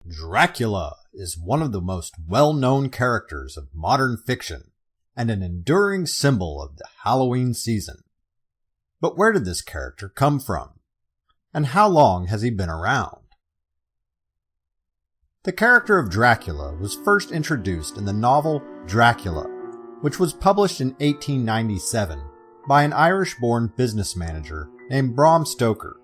Dracula is one of the most well-known characters of modern fiction and an enduring symbol of the Halloween season. But where did this character come from? And how long has he been around? The character of Dracula was first introduced in the novel Dracula, which was published in 1897 by an Irish-born business manager named Bram Stoker.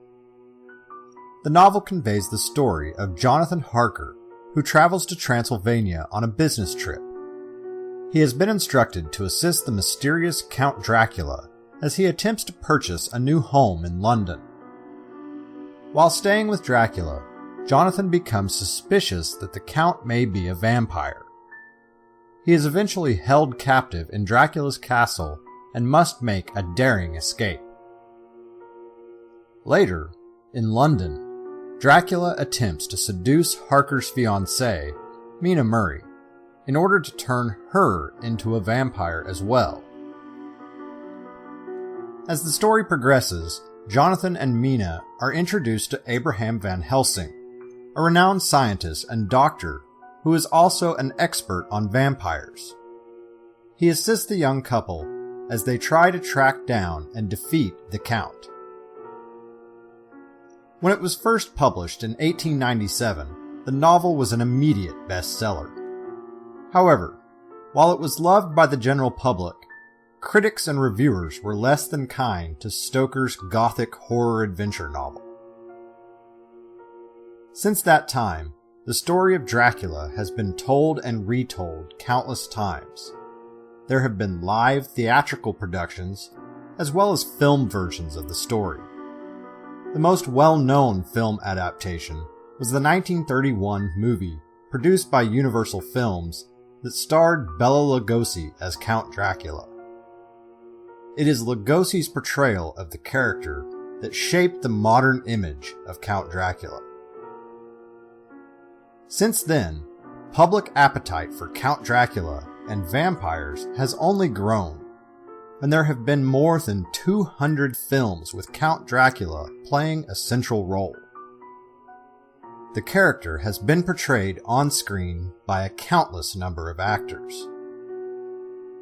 The novel conveys the story of Jonathan Harker, who travels to Transylvania on a business trip. He has been instructed to assist the mysterious Count Dracula as he attempts to purchase a new home in London. While staying with Dracula, Jonathan becomes suspicious that the Count may be a vampire. He is eventually held captive in Dracula's castle and must make a daring escape. Later, in London, Dracula attempts to seduce Harker's fiancée, Mina Murray, in order to turn her into a vampire as well. As the story progresses, Jonathan and Mina are introduced to Abraham Van Helsing, a renowned scientist and doctor who is also an expert on vampires. He assists the young couple as they try to track down and defeat the Count. When it was first published in 1897, the novel was an immediate bestseller. However, while it was loved by the general public, critics and reviewers were less than kind to Stoker's gothic horror adventure novel. Since that time, the story of Dracula has been told and retold countless times. There have been live theatrical productions, as well as film versions of the story. The most well-known film adaptation was the 1931 movie produced by Universal Films that starred Bela Lugosi as Count Dracula. It is Lugosi's portrayal of the character that shaped the modern image of Count Dracula. Since then, public appetite for Count Dracula and vampires has only grown, and there have been more than 200 films with Count Dracula playing a central role. The character has been portrayed on screen by a countless number of actors.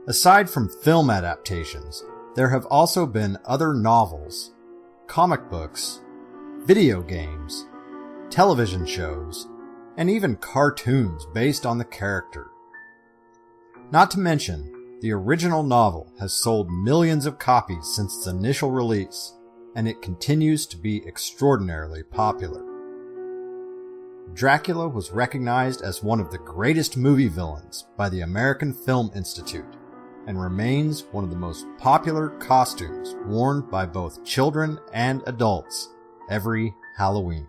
Aside from film adaptations, there have also been other novels, comic books, video games, television shows, and even cartoons based on the character. Not to mention, the original novel has sold millions of copies since its initial release, and it continues to be extraordinarily popular. Dracula was recognized as one of the greatest movie villains by the American Film Institute, and remains one of the most popular costumes worn by both children and adults every Halloween.